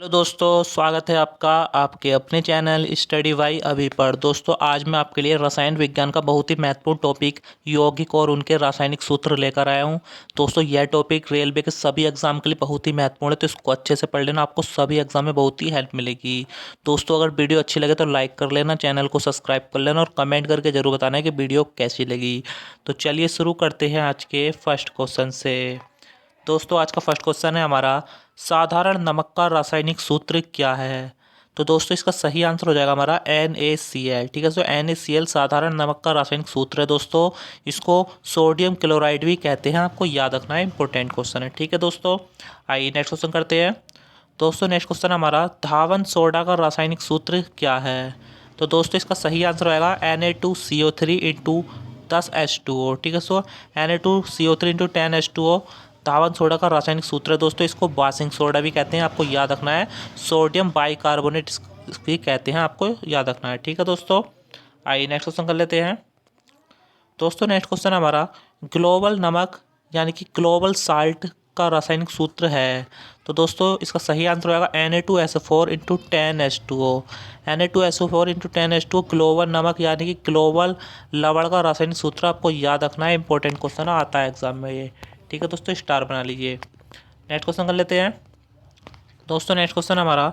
Hello दोस्तों, स्वागत है आपका आपके अपने चैनल स्टडी वाई अभी पर। दोस्तों, आज मैं आपके लिए रसायन विज्ञान का बहुत ही महत्वपूर्ण टॉपिक यौगिक और उनके रासायनिक सूत्र लेकर आया हूं। दोस्तों, यह टॉपिक रेलवे के सभी एग्जाम के लिए बहुत ही महत्वपूर्ण है, तो इसको अच्छे से पढ़ लेना, आपको सभी एग्जाम में बहुत ही हेल्प मिलेगी। दोस्तों, अगर वीडियो अच्छी लगे तो लाइक कर लेना, चैनल को सब्सक्राइब कर लेना और कमेंट करके जरूर बताना है कि वीडियो कैसी लगी। तो चलिए शुरू करते हैं आज के फर्स्ट क्वेश्चन से। दोस्तों, आज का फर्स्ट क्वेश्चन है हमारा, साधारण नमक का रासायनिक सूत्र क्या है। तो दोस्तों, इसका सही आंसर हो जाएगा हमारा NaCl। ठीक है, तो NaCl साधारण नमक का रासायनिक सूत्र है। दोस्तों, इसको सोडियम क्लोराइड भी कहते हैं, आपको याद रखना है, इंपॉर्टेंट क्वेश्चन है। ठीक है दोस्तों, आइए नेक्स्ट क्वेश्चन करते हैं। दोस्तों, नेक्स्ट क्वेश्चन हमारा, धावन सोडा का रासायनिक सूत्र क्या है। तो दोस्तों, इसका सही आंसर होगा Na2CO3 इंटू 10H2O। ठीक है, सो Na2CO3 इंटू 10H2O धावन सोडा का रासायनिक सूत्र है। दोस्तों, इसको वाशिंग सोडा भी कहते हैं, आपको याद रखना है। सोडियम बाइकार्बोनेट भी कहते हैं, आपको याद रखना है। ठीक है दोस्तों, आइए नेक्स्ट क्वेश्चन कर लेते हैं। दोस्तों, नेक्स्ट क्वेश्चन हमारा, ग्लोबल नमक यानी कि ग्लोबल साल्ट का रासायनिक सूत्र है। तो दोस्तों, इसका सही आंसर होगा Na2SO4 into 10H2O। Na2SO4 into 10H2O global नमक यानी कि ग्लोबल लवण का रासायनिक सूत्र, आपको याद रखना है, इंपॉर्टेंट क्वेश्चन आता है एग्जाम में ये। ठीक है दोस्तों, स्टार बना लीजिए। नेक्स्ट क्वेश्चन कर लेते हैं। दोस्तों, नेक्स्ट क्वेश्चन हमारा,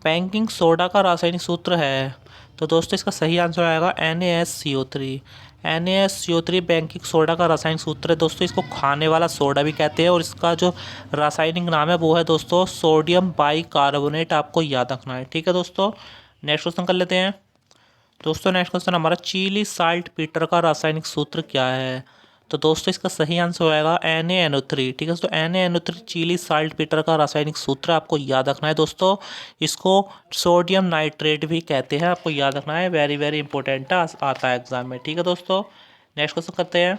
बेकिंग सोडा का रासायनिक सूत्र है। तो दोस्तों, इसका सही आंसर आएगा NaSCO3। NaSCO3 बेकिंग सोडा का रासायनिक सूत्र है। दोस्तों, इसको खाने वाला सोडा भी कहते हैं और इसका जो रासायनिक नाम है वो है दोस्तों सोडियम बाइकार्बोनेट, आपको याद रखना है। ठीक है दोस्तों, नेक्स्ट क्वेश्चन कर लेते हैं। दोस्तों, नेक्स्ट क्वेश्चन हमारा, चिली साल्ट पीटर का रासायनिक सूत्र क्या है। तो दोस्तों, इसका सही आंसर होएगा NaNO3। ठीक है, तो NaNO3 चिली साल्ट पीटर का रासायनिक सूत्र, आपको याद रखना है। दोस्तों, इसको सोडियम नाइट्रेट भी कहते हैं, आपको याद रखना है, वेरी वेरी इंपॉर्टेंट आता है एग्जाम में। ठीक है दोस्तों, नेक्स्ट क्वेश्चन करते हैं।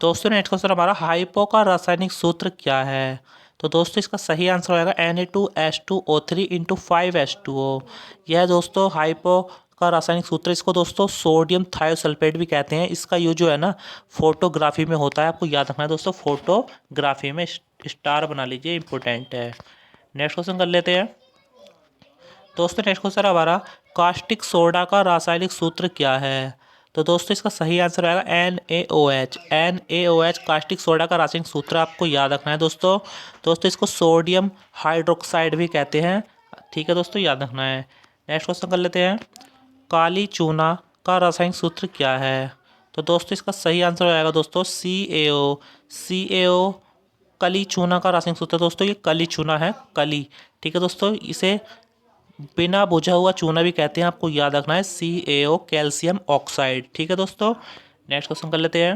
दोस्तों, नेक्स्ट क्वेश्चन हमारा, हाइपो का रासायनिक सूत्र क्या है। तो दोस्तों, इसका सही आंसर होगा Na2H2O3 इंटू 5H2O। यह दोस्तों हाइपो का रासायनिक सूत्र, इसको दोस्तों सोडियम थायोसल्फेट भी कहते हैं। इसका यूज जो है ना फोटोग्राफी में होता है, आपको याद रखना है दोस्तों, फोटोग्राफी में स्टार बना लीजिए, इंपॉर्टेंट है। नेक्स्ट क्वेश्चन कर लेते हैं। दोस्तों, नेक्स्ट क्वेश्चन हमारा, कास्टिक सोडा का रासायनिक सूत्र क्या है। तो दोस्तों, इसका सही आंसर आएगा NaOH। NaOH कास्टिक सोडा का रासायनिक सूत्र, आपको याद रखना है दोस्तों। दोस्तों, इसको सोडियम हाइड्रोक्साइड भी कहते हैं। ठीक है दोस्तों, याद रखना है। नेक्स्ट क्वेश्चन कर लेते हैं। काली चूना का रासायनिक सूत्र क्या है। तो दोस्तों, इसका सही आंसर आएगा दोस्तों CaO। CaO कली चूना का रासायनिक सूत्र। दोस्तों, ये कली चूना है, कली। ठीक है दोस्तों, इसे बिना बुझा हुआ चूना भी कहते हैं, आपको याद रखना है, CaO कैल्शियम ऑक्साइड। ठीक है दोस्तों, नेक्स्ट क्वेश्चन कर लेते हैं।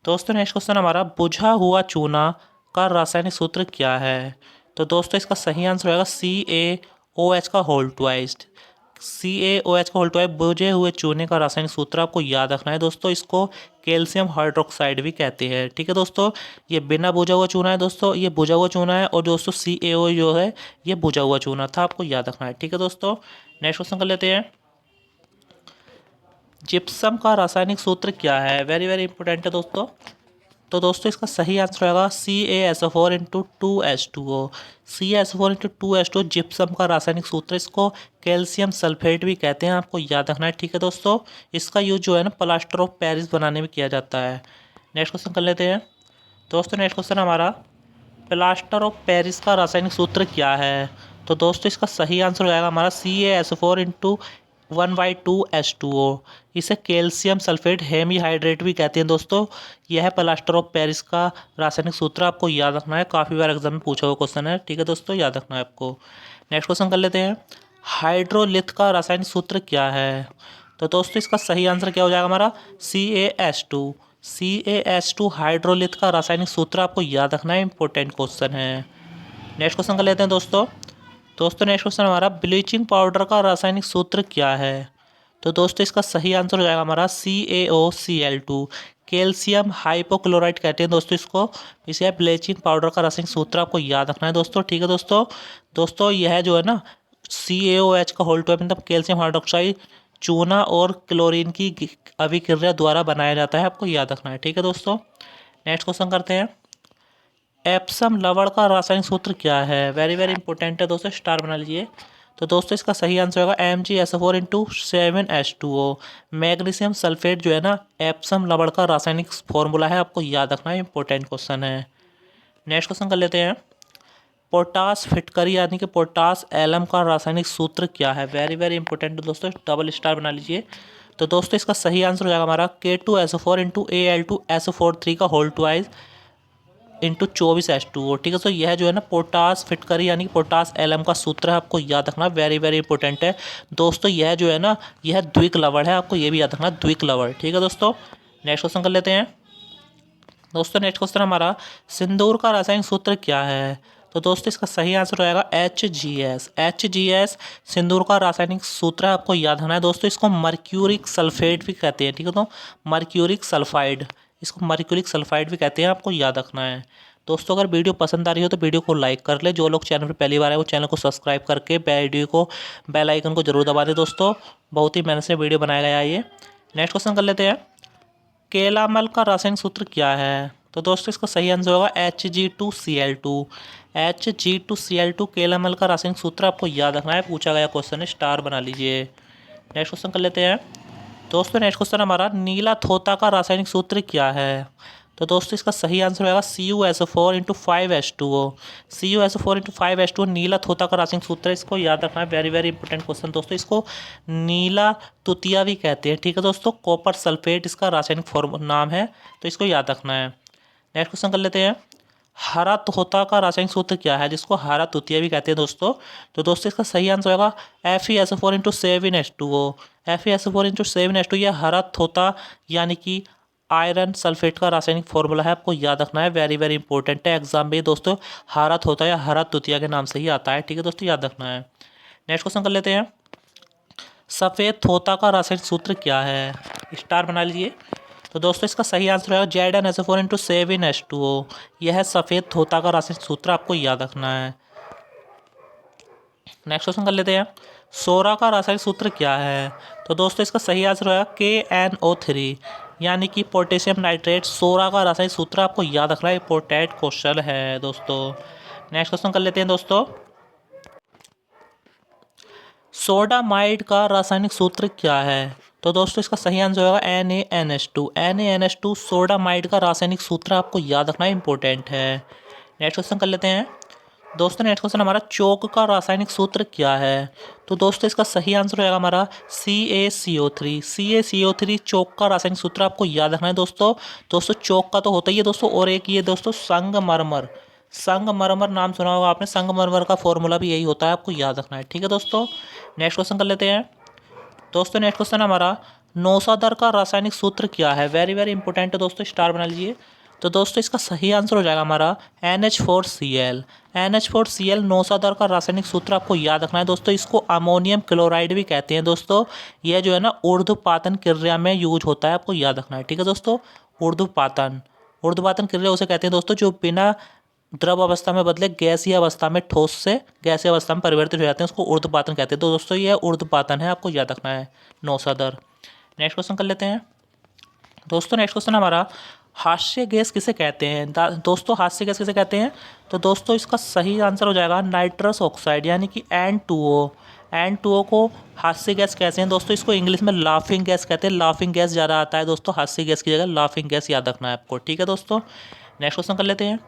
दोस्तों, नेक्स्ट क्वेश्चन हमारा, बुझा हुआ चूना का रासायनिक सूत्र क्या है। तो दोस्तों, इसका सही आंसर होगा CaOH का होल ट्वाइस्ड। CaOH का होल ट्वाइस बुझे हुए चूने का रासायनिक सूत्र, आपको याद रखना है दोस्तों, इसको कैल्शियम हाइड्रोक्साइड भी कहते हैं। ठीक है दोस्तों, ये बिना बुझा हुआ चूना है दोस्तों, ये बुझा हुआ चूना है, और दोस्तों CaO जो है ये बुझा हुआ चूना था, आपको याद रखना है। ठीक है दोस्तों, नेक्स्ट क्वेश्चन कर लेते हैं। जिप्सम का रासायनिक सूत्र क्या है, वेरी वेरी इंपॉर्टेंट है दोस्तों। तो दोस्तों, इसका सही आंसर होगा CaSO4 into 2H2O। CaSO4 into 2H2O gypsum का रासायनिक सूत्र, इसको कैल्शियम सल्फेट भी कहते हैं, आपको याद रखना है। ठीक है दोस्तों, इसका यूज जो है ना प्लास्टर ऑफ पेरिस बनाने में किया जाता है। नेक्स्ट क्वेश्चन कर लेते हैं। दोस्तों, नेक्स्ट क्वेश्चन हमारा, प्लास्टर ऑफ पेरिस का रासायनिक सूत्र क्या है। तो दोस्तों, इसका सही आंसर हो जाएगा हमारा CaSO4 इंटू 1/2H2O। इसे कैल्शियम सल्फेट हेमीहाइड्रेट भी कहते हैं दोस्तों। यह है प्लास्टर ऑफ पेरिस का रासायनिक सूत्र, आपको याद रखना है, काफ़ी बार एग्जाम में पूछा हुआ क्वेश्चन है। ठीक है दोस्तों, याद रखना है आपको। नेक्स्ट क्वेश्चन कर लेते हैं। हाइड्रोलिथ का रासायनिक सूत्र क्या है। तो दोस्तों, इसका सही आंसर क्या हो जाएगा हमारा CaH2। CaH2 हाइड्रोलिथ का रासायनिक सूत्र, आपको याद रखना है, इंपॉर्टेंट क्वेश्चन है। नेक्स्ट क्वेश्चन कर लेते हैं दोस्तों। दोस्तों, नेक्स्ट क्वेश्चन हमारा, ब्लीचिंग पाउडर का रासायनिक सूत्र क्या है। तो दोस्तों, इसका सही आंसर हो जाएगा हमारा CaOCl2। कैल्शियम हाइपोक्लोराइड कहते हैं दोस्तों इसको। इसे ब्लीचिंग पाउडर का रासायनिक सूत्र, आपको याद रखना है दोस्तों। ठीक है दोस्तों, दोस्तों यह जो है ना CaOH का होल ट्वाइस मतलब कैल्शियम हाइड्रोक्साइड चूना और क्लोरीन की अभिक्रिया द्वारा बनाया जाता है, आपको याद रखना है। ठीक है दोस्तों, नेक्स्ट क्वेश्चन करते हैं। एप्सम लवण का रासायनिक सूत्र क्या है? वेरी वेरी इंपॉर्टेंट है दोस्तों, स्टार बना लीजिए। तो दोस्तों इसका सही आंसर होगा MgSO4 × 7H2O। मैग्नीशियम सल्फेट जो है ना, एप्सम लवण का रासायनिक फॉर्मूला है, आपको याद रखना है, इंपॉर्टेंट क्वेश्चन है। नेक्स्ट क्वेश्चन कर लेते हैं। पोटास फिटकरी यानी कि पोटास एलम का रासायनिक सूत्र क्या है? वेरी वेरी इंपॉर्टेंट दोस्तों, डबल स्टार बना लीजिए। तो दोस्तों इसका सही आंसर हो जाएगा हमारा K2SO4 × Al2SO4 का होल ट्वाइस इंटू 24H2O। ठीक है, तो यह जो है ना पोटास फिटकरी यानी कि पोटास एलम का सूत्र है, आपको याद रखना, वेरी वेरी इंपॉर्टेंट है दोस्तों। यह जो है ना, यह द्विक लवण है, आपको ये भी याद रखना, द्विक लवण। ठीक है दोस्तों, नेक्स्ट क्वेश्चन कर लेते हैं। दोस्तों नेक्स्ट क्वेश्चन हमारा, सिंदूर का रासायनिक सूत्र क्या है? तो दोस्तों इसका सही आंसर रहेगा HGS सिंदूर का रासायनिक सूत्र है, आपको याद रखना है दोस्तों। इसको मर्क्यूरिक सल्फेट भी कहते हैं। ठीक है, तो मर्क्यूरिक सल्फाइड, इसको मर्क्यूरिक सल्फाइड भी कहते हैं, आपको याद रखना है दोस्तों। अगर वीडियो पसंद आ रही हो तो वीडियो को लाइक कर ले। जो लोग चैनल पर पहली बार आए वो चैनल को सब्सक्राइब करके वीडियो को बेल आइकन को जरूर दबा दें दोस्तों, बहुत ही मेहनत से वीडियो बनाया गया है ये। नेक्स्ट क्वेश्चन कर लेते हैं। केलामल का रासायनिक सूत्र क्या है? तो दोस्तों इसका सही आंसर होगा Hg2Cl2 केलामल का रासायनिक सूत्र आपको याद रखना है, पूछा गया क्वेश्चन है, स्टार बना लीजिए। नेक्स्ट क्वेश्चन कर लेते हैं। दोस्तों नेक्स्ट क्वेश्चन हमारा, नीला थोता का रासायनिक सूत्र क्या है? तो दोस्तों इसका सही आंसर होगा CuSO4 × 5H2O। CuSO4 × 5H2O नीला थोता का रासायनिक सूत्र है, इसको याद रखना है, वेरी वेरी इंपॉर्टेंट क्वेश्चन दोस्तों। इसको नीला तुतिया भी कहते हैं। ठीक है दोस्तों, कॉपर सल्फेट इसका रासायनिक फॉर्म नाम है, तो इसको याद रखना है। नेक्स्ट क्वेश्चन कर लेते हैं। हरा तोता का रासायनिक सूत्र क्या है, जिसको हरा तुतिया भी कहते हैं दोस्तों? तो दोस्तों इसका सही आंसर होगा FeSO4 × 7H2O। FeSO4 × 7H2O, यह हरा तोता यानी कि आयरन सल्फेट का रासायनिक फॉर्मूला है, आपको याद रखना है, वेरी वेरी इंपॉर्टेंट है, एग्जाम में दोस्तों हरा तोता या हरा तुतिया के नाम से ही आता है। ठीक है दोस्तों, याद रखना है। नेक्स्ट क्वेश्चन कर लेते हैं। सफ़ेद तोता का रासायनिक सूत्र क्या है? स्टार बना लीजिए। तो दोस्तों इसका सही आंसर है ZnSO4 × 7H2O। यह सफ़ेद तोता का रासायनिक सूत्र, आपको याद रखना है। नेक्स्ट क्वेश्चन कर लेते हैं। सोरा का रासायनिक सूत्र क्या है? तो दोस्तों इसका सही आंसर होगा KNO3 यानी कि पोटेशियम नाइट्रेट। सोरा का रासायनिक सूत्र आपको याद रखना है, इंपॉर्टेंट क्वेश्चन है दोस्तों। नेक्स्ट क्वेश्चन कर लेते हैं दोस्तों। सोडामाइड का रासायनिक सूत्र क्या है? तो दोस्तों इसका सही आंसर होगा NaNH2 सोडामाइड का रासायनिक सूत्र आपको याद रखना इंपॉर्टेंट है। नेक्स्ट क्वेश्चन कर लेते हैं। दोस्तों नेक्स्ट क्वेश्चन हमारा, चौक का रासायनिक सूत्र क्या है? तो दोस्तों इसका सही आंसर होगा हमारा CaCO3 चौक का रासायनिक सूत्र आपको याद रखना है दोस्तों चौक का तो होता ही है दोस्तों, और एक ये दोस्तों संगमरमर नाम सुना होगा आपने, संगमरमर का फॉर्मूला भी यही होता है, आपको याद रखना है। ठीक है दोस्तों, नेक्स्ट क्वेश्चन कर लेते हैं। दोस्तों नेक्स्ट क्वेश्चन हमारा, नौसादर का रासायनिक सूत्र क्या है? वेरी वेरी इंपॉर्टेंट है दोस्तों, स्टार बना लीजिए। तो दोस्तों इसका सही आंसर हो जाएगा हमारा NH4Cl नौसादर का रासायनिक सूत्र आपको याद रखना है दोस्तों। इसको अमोनियम क्लोराइड भी कहते हैं दोस्तों। यह जो है ना ऊर्ध्वपातन क्रिया में यूज होता है, आपको याद रखना है। ठीक है दोस्तों, ऊर्ध्वपातन क्रिया उसे कहते हैं दोस्तों जो बिना द्रव अवस्था में बदले गैसीय अवस्था में, ठोस से गैसीय अवस्था में परिवर्तित हो जाते हैं, उसको ऊर्ध्वपातन कहते हैं। तो दोस्तों यह ऊर्ध्वपातन है, आपको याद रखना है, नौसादर। नेक्स्ट क्वेश्चन कर लेते हैं। दोस्तों नेक्स्ट क्वेश्चन हमारा, हास्य गैस किसे कहते हैं? दोस्तों हास्य गैस किसे कहते हैं? तो दोस्तों इसका सही आंसर हो जाएगा नाइट्रस ऑक्साइड यानी कि N2O को हास्य गैस कहते हैं दोस्तों। इसको इंग्लिश में लाफिंग गैस कहते हैं, लाफिंग गैस ज़्यादा आता है दोस्तों, हास्य गैस की जगह लाफिंग गैस याद रखना है आपको। ठीक है दोस्तों, नेक्स्ट क्वेश्चन कर लेते हैं।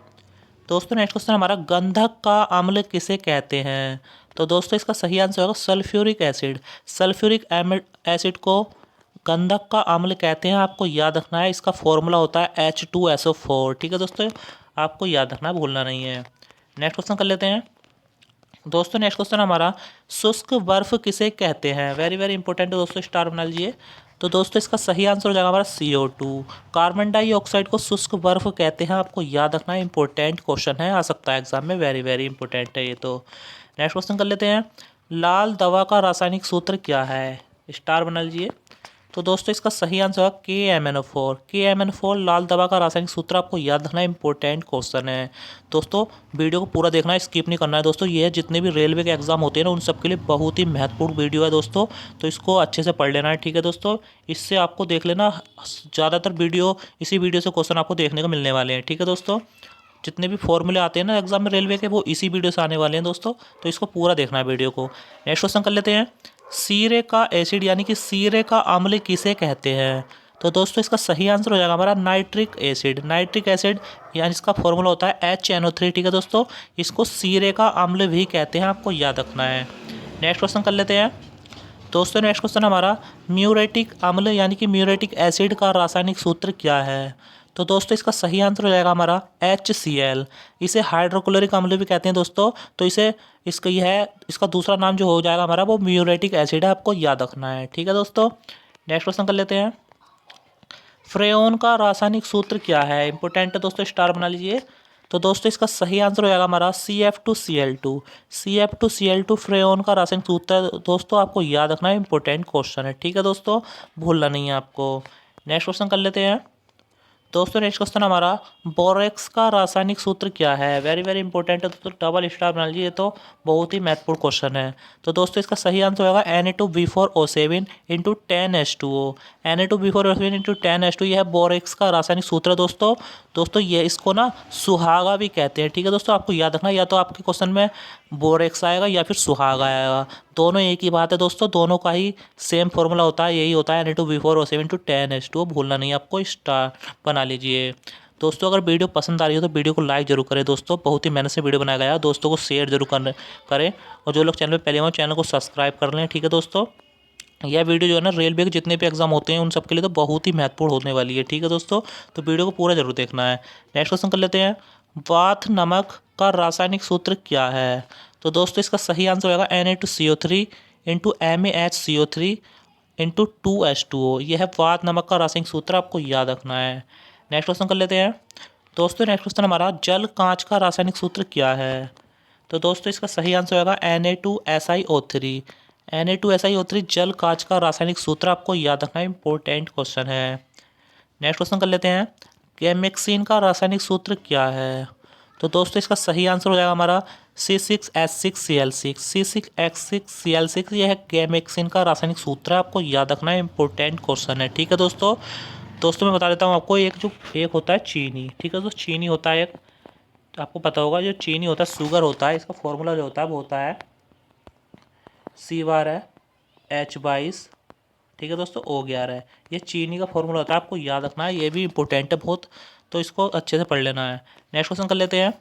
दोस्तों नेक्स्ट क्वेश्चन हमारा, गंधक का अम्ल किसे कहते हैं? तो दोस्तों इसका सही आंसर होगा सल्फ्यूरिक एसिड को गंधक का अम्ल कहते हैं, आपको याद रखना है। इसका फॉर्मूला होता है H2SO4। ठीक है दोस्तों, आपको याद रखना, भूलना नहीं है। नेक्स्ट क्वेश्चन कर लेते हैं। दोस्तों नेक्स्ट क्वेश्चन हमारा, शुष्क बर्फ किसे कहते हैं? वेरी वेरी इंपॉर्टेंट है दोस्तों, स्टार बना लीजिए। तो दोस्तों इसका सही आंसर हो जाएगा हमारा CO2। कार्बन डाइऑक्साइड को शुष्क बर्फ कहते हैं, आपको याद रखना है, इंपॉर्टेंट क्वेश्चन है, आ सकता है एग्जाम में, वेरी वेरी इंपॉर्टेंट है ये तो। नेक्स्ट क्वेश्चन कर लेते हैं। लाल दवा का रासायनिक सूत्र क्या है? स्टार बना लीजिए। तो दोस्तों इसका सही आंसर है KMNO4 लाल दवा का रासायनिक सूत्र आपको याद रखना है, इंपॉर्टेंट क्वेश्चन है दोस्तों। वीडियो को पूरा देखना है, स्किप नहीं करना है दोस्तों। ये जितने भी रेलवे के एग्जाम होते हैं ना, उन सब के लिए बहुत ही महत्वपूर्ण वीडियो है दोस्तों, तो इसको अच्छे से पढ़ लेना है। ठीक है दोस्तों, इससे आपको देख लेना ज़्यादातर वीडियो, इसी वीडियो से क्वेश्चन आपको देखने को मिलने वाले हैं। ठीक है दोस्तों, जितने भी फॉर्मूले आते हैं ना एग्जाम में रेलवे के, वो इसी वीडियो से आने वाले हैं दोस्तों, तो इसको पूरा देखना है वीडियो को। नेक्स्ट क्वेश्चन कर लेते हैं, सीरे का एसिड यानी कि सीरे का अम्ल किसे कहते हैं? तो दोस्तों इसका सही आंसर हो जाएगा हमारा नाइट्रिक एसिड। नाइट्रिक एसिड यानी इसका फॉर्मूला होता है HNO3। ठीक है दोस्तों, इसको सीरे का अम्ल भी कहते हैं, आपको याद रखना है। नेक्स्ट क्वेश्चन कर लेते हैं दोस्तों। नेक्स्ट क्वेश्चन हमारा, म्यूरेटिक अम्ल यानी कि म्यूरेटिक एसिड का रासायनिक सूत्र क्या है? तो दोस्तों इसका सही आंसर हो जाएगा हमारा HCl। इसे हाइड्रोक्लोरिक अम्ल भी कहते हैं दोस्तों, तो इसका दूसरा नाम जो हो जाएगा हमारा वो म्यूरेटिक एसिड है, आपको याद रखना है। ठीक है दोस्तों, नेक्स्ट क्वेश्चन कर लेते हैं, फ्रेओन का रासायनिक सूत्र क्या है? इंपॉर्टेंट है दोस्तों, स्टार बना लीजिए। तो दोस्तों इसका सही आंसर हो जाएगा हमारा CF2Cl2। CF2Cl2 फ्रेओन का रासायनिक सूत्र है दोस्तों, आपको याद रखना है, इंपॉर्टेंट क्वेश्चन है। ठीक है दोस्तों, भूलना नहीं है आपको। नेक्स्ट क्वेश्चन कर लेते हैं दोस्तों। नेक्स्ट क्वेश्चन हमारा, बोरेक्स का रासायनिक सूत्र क्या है? वेरी वेरी इंपॉर्टेंट है दोस्तों, डबल स्टार बना लीजिए, तो बहुत ही महत्वपूर्ण क्वेश्चन है। तो दोस्तों इसका सही आंसर होगा Na2B4O7 into 10H2O। Na2B4O7 into 10H2, यह बोरेक्स का रासायनिक सूत्र है दोस्तों। दोस्तों ये इसको ना सुहागा भी कहते हैं। ठीक है दोस्तों, आपको याद रखना, या तो आपके क्वेश्चन में बोरेक्स आएगा या फिर सुहागा आएगा, दोनों एक ही बात है दोस्तों, दोनों का ही सेम फॉर्मूला होता है, यही होता है Na2B4O7 इंटू 10H2O। भूलना नहीं आपको, स्टार बना लीजिए। दोस्तों अगर वीडियो पसंद आ रही हो तो वीडियो को लाइक जरूर करें दोस्तों, बहुत ही मेहनत से वीडियो बनाया गया है। दोस्तों को शेयर जरूर करें, और जो लोग चैनल पर पहले हो चैनल को सब्सक्राइब कर लें। ठीक है दोस्तों, यह वीडियो जो है ना रेलवे के जितने भी एग्जाम होते हैं उन सब के लिए तो बहुत ही महत्वपूर्ण होने वाली है। ठीक है दोस्तों, तो वीडियो को पूरा जरूर देखना है। नेक्स्ट क्वेश्चन कर लेते हैं, वात नमक का रासायनिक सूत्र क्या है? तो दोस्तों इसका सही आंसर होगा Na2CO3 into MaHCO3 into 2H2O। यह है वात नमक का रासायनिक सूत्र, आपको याद रखना है। नेक्स्ट क्वेश्चन कर लेते हैं दोस्तों। नेक्स्ट क्वेश्चन हमारा, जल कांच का रासायनिक सूत्र क्या है? तो दोस्तों इसका सही आंसर होगा Na2SiO3। Na2SiO3 जल कांच का रासायनिक सूत्र, आपको याद रखना है, इंपॉर्टेंट क्वेश्चन है। नेक्स्ट क्वेश्चन कर लेते हैं, गैमेक्सिन का रासायनिक सूत्र क्या है? तो दोस्तों इसका सही आंसर हो जाएगा हमारा C6H6Cl6। C6H6Cl6 यह गैमेक्सिन का रासायनिक सूत्र है, आपको याद रखना है, इंपॉर्टेंट क्वेश्चन है। ठीक है दोस्तों, मैं बता देता हूँ आपको, एक होता है चीनी। ठीक है दोस्तों, चीनी होता है एक, आपको पता होगा जो चीनी होता है शुगर होता है, इसका फॉर्मूला जो होता है वो होता है C बार है H22। ठीक है दोस्तों, O11 है, ये चीनी का फॉर्मूला होता है, आपको याद रखना है, ये भी इंपॉर्टेंट है बहुत, तो इसको अच्छे से पढ़ लेना है। नेक्स्ट क्वेश्चन कर लेते हैं,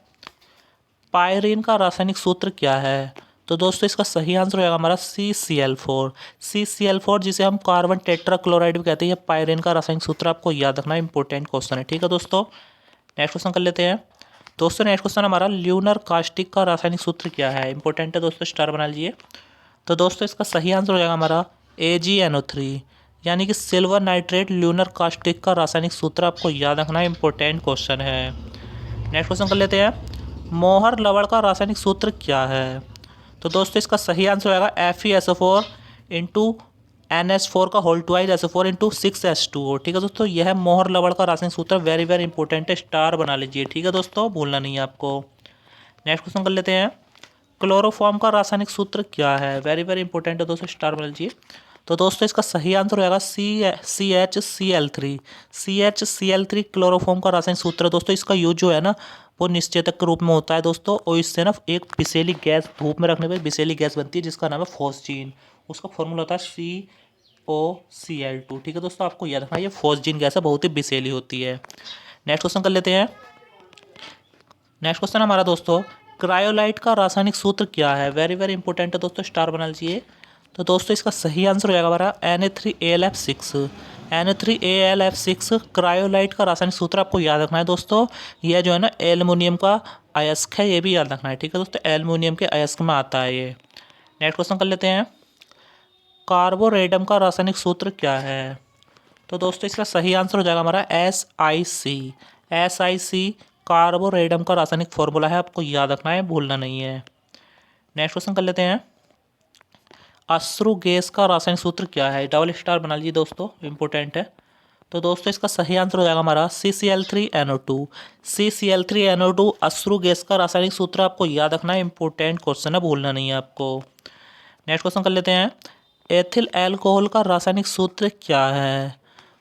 पायरीन का रासायनिक सूत्र क्या है? तो दोस्तों इसका सही आंसर होगा हमारा CCl4। CCl4 जिसे हम कार्बन टेट्राक्लोराइड भी कहते हैं, ये पायरीन का रासायनिक सूत्र, आपको याद रखना है, इंपॉर्टेंट क्वेश्चन है। ठीक है दोस्तों, नेक्स्ट क्वेश्चन कर लेते हैं दोस्तों। नेक्स्ट क्वेश्चन हमारा, ल्यूनर कास्टिक का रासायनिक सूत्र क्या है? इंपॉर्टेंट है दोस्तों, स्टार बना लीजिए। तो दोस्तों इसका सही आंसर हो जाएगा हमारा AgNO3 यानी कि सिल्वर नाइट्रेट ल्यूनर कास्टिक का रासायनिक सूत्र, आपको याद रखना है, इंपॉर्टेंट क्वेश्चन है। नेक्स्ट क्वेश्चन कर लेते हैं, मोहर लवण का रासायनिक सूत्र क्या है? तो दोस्तों इसका सही आंसर होगा FeSO4 इंटू NH4 का whole twice SO4 into 6H2O। ठीक है दोस्तों, यह है मोहर लवण का रासायनिक सूत्र, वेरी वेरी इंपॉर्टेंट है, स्टार बना लीजिए। ठीक है दोस्तों, भूलना नहीं है आपको। नेक्स्ट क्वेश्चन कर लेते हैं, क्लोरोफॉर्म का रासायनिक सूत्र क्या है? वेरी वेरी इंपॉर्टेंट है दोस्तों, स्टार बना लीजिए। तो दोस्तों इसका सही आंसर होगा CHCl3। CHCl3 क्लोरोफॉर्म का रासायनिक सूत्र है दोस्तों। इसका यूज जो है ना वो निश्चेतक के रूप में होता है दोस्तों, और इससे ना एक विषैली गैस धूप में रखने पर विषैली गैस बनती है जिसका नाम है फॉस्जीन। उसका फॉर्मूला होता है COCl2। ठीक है दोस्तों, आपको याद रखना, ये फॉस्जीन गैस है, बहुत ही विषैली होती है। नेक्स्ट क्वेश्चन कर लेते हैं। नेक्स्ट क्वेश्चन हमारा दोस्तों, क्रायोलाइट का रासायनिक सूत्र क्या है? वेरी वेरी इंपॉर्टेंट है दोस्तों, स्टार बना लीजिए। तो दोस्तों इसका सही आंसर हो जाएगा हमारा Na3AlF6। Na3AlF6 क्रायोलाइट का रासायनिक सूत्र, आपको याद रखना है दोस्तों, यह जो है ना एल्युमिनियम का अयस्क है, ये भी याद रखना है। ठीक है दोस्तों, एल्युमिनियम के अयस्क में आता है ये। नेक्स्ट क्वेश्चन कर लेते हैं, कार्बोरेडम का रासायनिक सूत्र क्या है? तो दोस्तों इसका सही आंसर हो जाएगा हमारा SiC। कार्बोरेडम का रासायनिक फॉर्मूला है, आपको याद रखना है, भूलना नहीं है। नेक्स्ट क्वेश्चन कर लेते हैं, अश्रु गैस का रासायनिक सूत्र क्या है? डबल स्टार बना लीजिए दोस्तों, इंपॉर्टेंट है। तो दोस्तों इसका सही आंसर हो जाएगा हमारा CCl3NO2। CCl3NO2 अश्रु गैस का रासायनिक सूत्र, आपको याद रखना है, इंपॉर्टेंट क्वेश्चन है, भूलना नहीं है आपको। नेक्स्ट क्वेश्चन कर लेते हैं, एथिल एल्कोहल का रासायनिक सूत्र क्या है?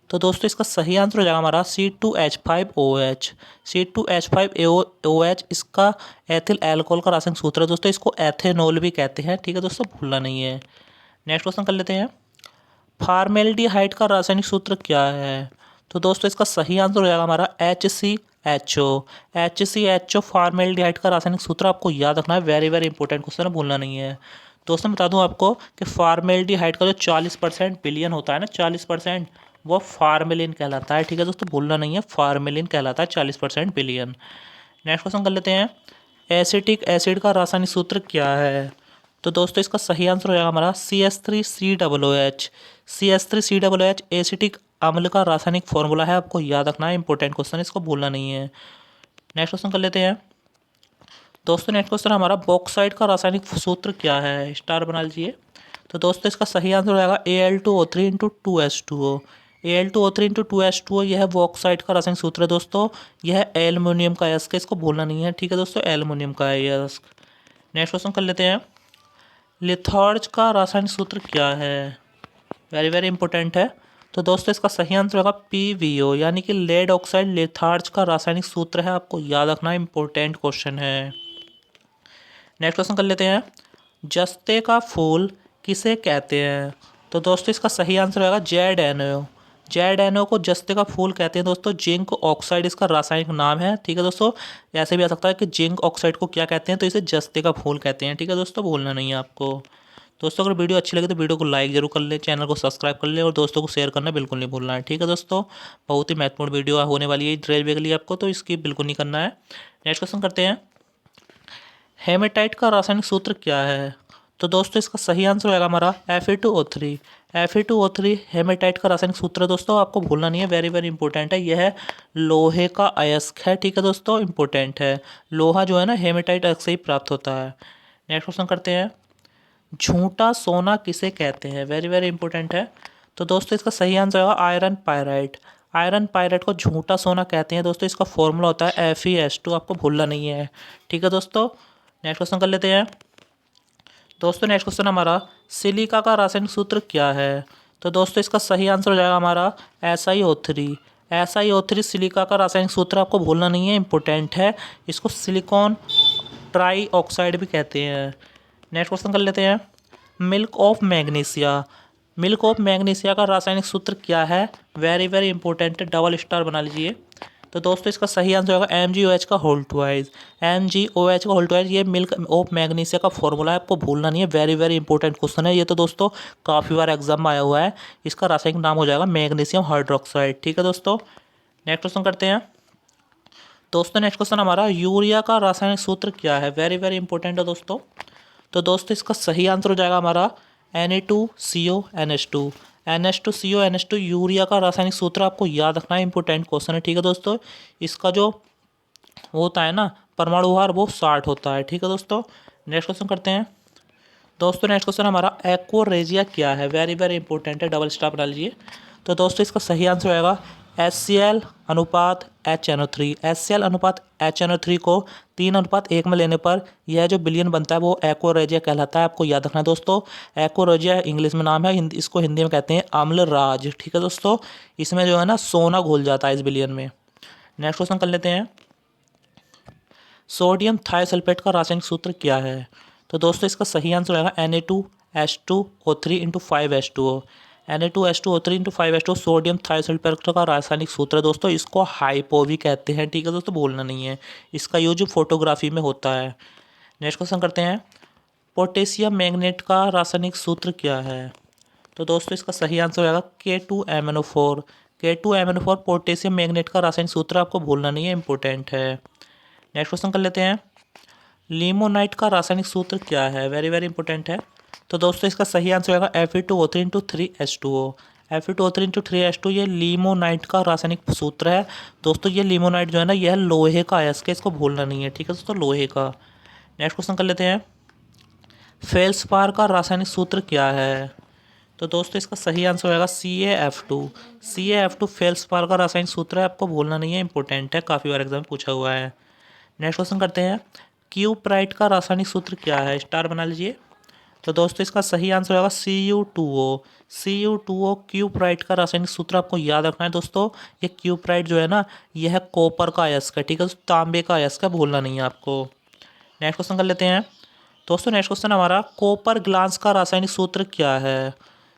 तो दोस्तों इसका सही आंसर हो जाएगा हमारा C2H5OH। C2H5OH इसका एथिल अल्कोहल का रासायनिक सूत्र है दोस्तों, इसको एथेनॉल भी कहते हैं। ठीक है दोस्तों, भूलना नहीं है। नेक्स्ट क्वेश्चन कर लेते हैं, फॉर्मेल्डिहाइड का रासायनिक सूत्र क्या है? तो दोस्तों इसका सही आंसर हो जाएगा हमारा HCHO। HCHO फॉर्मेल्डिहाइड का रासायनिक सूत्र आपको याद रखना है, वेरी वेरी इंपॉर्टेंट क्वेश्चन है, भूलना नहीं है। दोस्तों बता दूं आपको कि फॉर्मेल्डिहाइड का जो 40% विलयन होता है ना, 40%, वो फार्मेलिन कहलाता है। ठीक है दोस्तों, भूलना नहीं है, फार्मेलिन कहलाता है 40% विलयन। नेक्स्ट क्वेश्चन कर लेते हैं, एसिटिक एसिड का रासायनिक सूत्र क्या है? तो दोस्तों इसका सही आंसर हो जाएगा हमारा CH3COOH। CH3COOH एसिटिक अम्ल का रासायनिक फॉर्मूला है, आपको याद रखना है, इंपॉर्टेंट क्वेश्चन है, इसको भूलना नहीं है। नेक्स्ट क्वेश्चन कर लेते हैं दोस्तों, नेक्स्ट क्वेश्चन हमारा बॉक्साइट का रासायनिक सूत्र क्या है? स्टार बना लीजिए। तो दोस्तों इसका सही आंसर हो जाएगा Al2O3 into 2H2O। Al2O3 into 2H2O यह बॉक्साइट का रासायनिक सूत्र है दोस्तों, यह एल्युमिनियम का अयस्क है, इसको भूलना नहीं है। ठीक है दोस्तों, एल्युमिनियम का अयस्क। नेक्स्ट क्वेश्चन कर लेते हैं, लिथार्ज का रासायनिक सूत्र क्या है? वेरी वेरी इंपॉर्टेंट है। तो दोस्तों इसका सही आंसर होगा PbO, यानी कि लेड ऑक्साइड लिथार्ज का रासायनिक सूत्र है, आपको याद रखना, इंपॉर्टेंट क्वेश्चन है। नेक्स्ट क्वेश्चन कर लेते हैं, जस्ते का फूल किसे कहते हैं? तो दोस्तों इसका सही आंसर होगा ZnO। ZnO को जस्ते का फूल कहते हैं दोस्तों, जिंक ऑक्साइड इसका रासायनिक नाम है। ठीक है दोस्तों, ऐसे भी आ सकता है कि जिंक ऑक्साइड को क्या कहते हैं, तो इसे जस्ते का फूल कहते हैं। ठीक है दोस्तों, भूलना नहीं है आपको। दोस्तों अगर वीडियो अच्छी लगे तो वीडियो को लाइक जरूर कर ले, चैनल को सब्सक्राइब कर ले और दोस्तों को शेयर करना बिल्कुल नहीं भूलना है। ठीक है दोस्तों, बहुत ही महत्वपूर्ण वीडियो होने वाली है रेलवे के लिए आपको, तो इसकी बिल्कुल नहीं करना है। नेक्स्ट क्वेश्चन करते हैं, हेमेटाइट का रासायनिक सूत्र क्या है? तो दोस्तों इसका सही आंसर होगा हमारा Fe2O3। Fe2O3 हेमेटाइट का रासायनिक सूत्र है दोस्तों, आपको भूलना नहीं है, वेरी वेरी इंपॉर्टेंट है। यह लोहे का अयस्क है। ठीक है दोस्तों, इंपॉर्टेंट है, लोहा जो है ना हेमेटाइट अयस्क से ही प्राप्त होता है। नेक्स्ट क्वेश्चन करते हैं, झूठा सोना किसे कहते हैं? वेरी वेरी इंपॉर्टेंट है। तो दोस्तों इसका सही आंसर होगा आयरन पायराइट। आयरन पायराइट को झूठा सोना कहते हैं दोस्तों, इसका फॉर्मूला होता है FeS2, आपको भूलना नहीं है। ठीक है दोस्तों, नेक्स्ट क्वेश्चन कर लेते हैं दोस्तों, नेक्स्ट क्वेश्चन हमारा, सिलिका का रासायनिक सूत्र क्या है? तो दोस्तों इसका सही आंसर हो जाएगा हमारा SiO3। SiO3 सिलिका का रासायनिक सूत्र, आपको भूलना नहीं है, इंपॉर्टेंट है, इसको सिलिकॉन ट्राई ऑक्साइड भी कहते हैं। नेक्स्ट क्वेश्चन कर लेते हैं, milk of magnesia. Milk of magnesia का रासायनिक सूत्र क्या है? वेरी वेरी इंपॉर्टेंट है, डबल स्टार बना लीजिए। तो दोस्तों इसका सही आंसर होगा MgOH का होल ट्वाइस। MgOH का होल ट्वाइस, ये मिल्क ऑफ मैग्नीशिया का फॉर्मूला है, आपको भूलना नहीं है, वेरी वेरी इंपॉर्टेंट क्वेश्चन है ये तो दोस्तों, काफ़ी बार एग्जाम में आया हुआ है। इसका रासायनिक नाम हो जाएगा मैग्नीशियम हाइड्रोक्साइड। ठीक है दोस्तों, नेक्स्ट क्वेश्चन करते हैं दोस्तों, नेक्स्ट क्वेश्चन हमारा, यूरिया का रासायनिक सूत्र क्या है? वेरी वेरी इंपॉर्टेंट है दोस्तों। तो दोस्तों इसका सही आंसर हो जाएगा हमारा Na2CONH2। NH2CONH2 यूरिया का रासायनिक सूत्र, आपको याद रखना है, इंपॉर्टेंट क्वेश्चन है। ठीक है दोस्तों, इसका जो होता है ना परमाणु भार, वो 60 होता है। ठीक है दोस्तों, नेक्स्ट क्वेश्चन करते हैं दोस्तों, नेक्स्ट क्वेश्चन हमारा, एक्वारेजिया क्या है? वेरी वेरी इंपॉर्टेंट है, डबल स्टार बना लीजिए। तो दोस्तों इसका सही आंसर होगा HCl अनुपात HNO3। HCl अनुपात HNO3 को 3:1 में लेने पर यह जो विलयन बनता है वो एक्वारेजिया कहलाता है, आपको याद रखना है दोस्तों। एक्वारेजिया इंग्लिश में नाम है, इसको हिंदी में कहते हैं अम्लराज। ठीक है दोस्तों, इसमें जो है ना सोना घुल जाता है इस विलयन में। नेक्स्ट क्वेश्चन कर लेते हैं, सोडियम थायोसल्फेट का रासायनिक सूत्र क्या है? तो दोस्तों इसका सही आंसर होगा Na2H2O3 into 5H2O। Na2H2O3 into 5H2O sodium thiosulphate का रासायनिक सूत्र है दोस्तों, इसको हाइपो भी कहते हैं। ठीक है दोस्तों, भूलना नहीं है, इसका यूज फोटोग्राफी में होता है। नेक्स्ट क्वेश्चन करते हैं, पोटेशियम मैग्नेट का रासायनिक सूत्र क्या है? तो दोस्तों इसका सही आंसर होगा K2MnO4। K2MnO4 पोटेशियम मैग्नेट का रासायनिक सूत्र, आपको भूलना नहीं है, इंपॉर्टेंट है। नेक्स्ट क्वेश्चन कर लेते हैं, लिमोनाइट का रासायनिक सूत्र क्या है? वेरी वेरी इंपॉर्टेंट है। तो दोस्तों इसका सही आंसर होगा Fe2O3 into 3H2O। Fe2O3 into 3H2, ये लिमोनाइट का रासायनिक सूत्र है दोस्तों। ये लिमोनाइट जो है ना, यह लोहे का अयस्क है, इसको भूलना नहीं है। ठीक है दोस्तों, लोहे का। नेक्स्ट क्वेश्चन कर लेते हैं, फेल्सपार का रासायनिक सूत्र क्या है? तो दोस्तों इसका सही आंसर होगा CaF2। CaF2 फेल्सपार का रासायनिक सूत्र है, आपको भूलना नहीं है, इंपॉर्टेंट है, काफ़ी बार एग्जाम पूछा हुआ है। नेक्स्ट क्वेश्चन करते हैं, क्यूप्राइट का रासायनिक सूत्र क्या है? स्टार बना लीजिए। तो दोस्तों इसका सही आंसर होगा Cu2O। Cu2O क्यूप्राइट का रासायनिक सूत्र आपको याद रखना है दोस्तों। ये क्यूप्राइट जो है ना, यह है कॉपर का अयस्क है, ठीक है, तांबे का अयस्क है, भूलना नहीं है आपको। नेक्स्ट क्वेश्चन कर लेते हैं दोस्तों। नेक्स्ट क्वेश्चन हमारा, कॉपर ग्लास का रासायनिक सूत्र क्या है?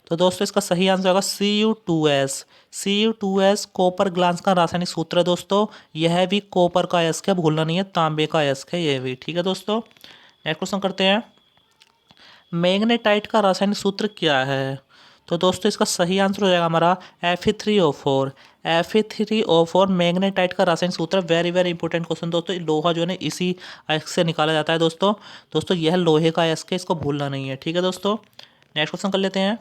तो दोस्तों इसका सही आंसर होगा Cu2S। Cu2S कॉपर ग्लास का रासायनिक सूत्र है दोस्तों। यह भी कॉपर का अयस्क है, भूलना नहीं है, तांबे का अयस्क है ये भी, ठीक है दोस्तों। नेक्स्ट क्वेश्चन करते हैं, मैग्नेटाइट का रासायनिक सूत्र क्या है? तो दोस्तों इसका सही आंसर हो जाएगा हमारा Fe3O4। Fe3O4 मैग्नेटाइट का रासायनिक सूत्र। वेरी वेरी इंपॉर्टेंट क्वेश्चन दोस्तों। लोहा जो है ना इसी अयस्क से निकाला जाता है दोस्तों। दोस्तों यह लोहे का अयस्क है, इसको भूलना नहीं है, ठीक है दोस्तों। नेक्स्ट क्वेश्चन कर लेते हैं,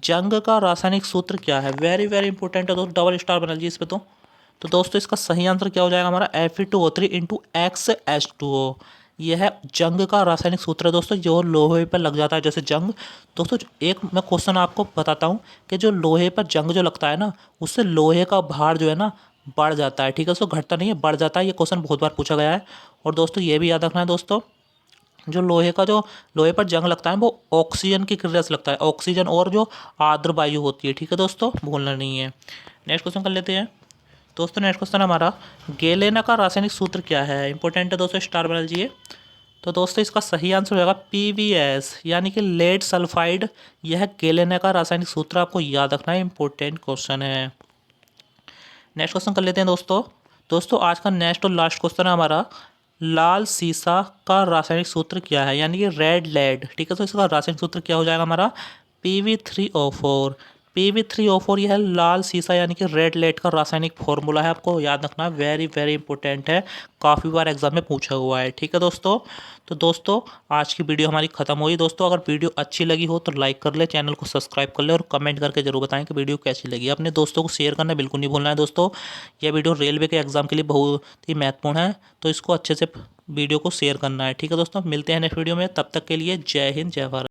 जंग का रासायनिक सूत्र क्या है? वेरी वेरी इंपॉर्टेंट है दोस्तों, डबल स्टार बना लीजिए इस पे। तो दोस्तों इसका सही आंसर क्या हो जाएगा हमारा Fe2O3 इंटू XH2O। यह है जंग का रासायनिक सूत्र है दोस्तों, जो लोहे पर लग जाता है जैसे जंग। दोस्तों एक मैं क्वेश्चन आपको बताता हूँ कि जो लोहे पर जंग जो लगता है ना, उससे लोहे का भार जो है ना बढ़ जाता है, ठीक है, उसको घटता नहीं है, बढ़ जाता है। ये क्वेश्चन बहुत बार पूछा गया है। और दोस्तों ये भी याद रखना है दोस्तों, जो लोहे पर जंग लगता है वो ऑक्सीजन की क्रिया से लगता है, ऑक्सीजन और जो आर्द्र वायु होती है, ठीक है दोस्तों, भूलना नहीं है। नेक्स्ट क्वेश्चन कर लेते हैं दोस्तों। नेक्स्ट क्वेश्चन हमारा, गेलेना का रासायनिक सूत्र क्या है? इंपॉर्टेंट है दोस्तों, स्टार बना लीजिए। तो दोस्तों इसका सही आंसर होगा PbS यानी कि लेड सल्फाइड। यह गेलेना का रासायनिक सूत्र, आपको याद रखना है, इंपॉर्टेंट क्वेश्चन है। नेक्स्ट क्वेश्चन कर लेते हैं दोस्तों आज का नेक्स्ट और लास्ट क्वेश्चन है हमारा, लाल सीसा का रासायनिक सूत्र क्या है? यानी कि रेड लेड, ठीक है। तो इसका रासायनिक सूत्र क्या हो जाएगा हमारा Pv3O4। Pv3O4 यह है लाल सीसा यानी कि रेड लेड का रासायनिक फॉर्मूला है, आपको याद रखना, वेरी वेरी इंपॉर्टेंट है, काफ़ी बार एग्जाम में पूछा हुआ है, ठीक है दोस्तों। तो दोस्तों आज की वीडियो हमारी खत्म हुई। दोस्तों अगर वीडियो अच्छी लगी हो तो लाइक कर ले, चैनल को सब्सक्राइब कर ले और कमेंट करके जरूर बताएं कि वीडियो कैसी लगी। अपने दोस्तों को शेयर करना बिल्कुल नहीं भूलना है दोस्तों। यह वीडियो रेलवे के एग्जाम के लिए बहुत ही महत्वपूर्ण है, तो इसको अच्छे से वीडियो को शेयर करना है, ठीक है दोस्तों। मिलते हैं नेक्स्ट वीडियो में, तब तक के लिए जय हिंद जय भारत।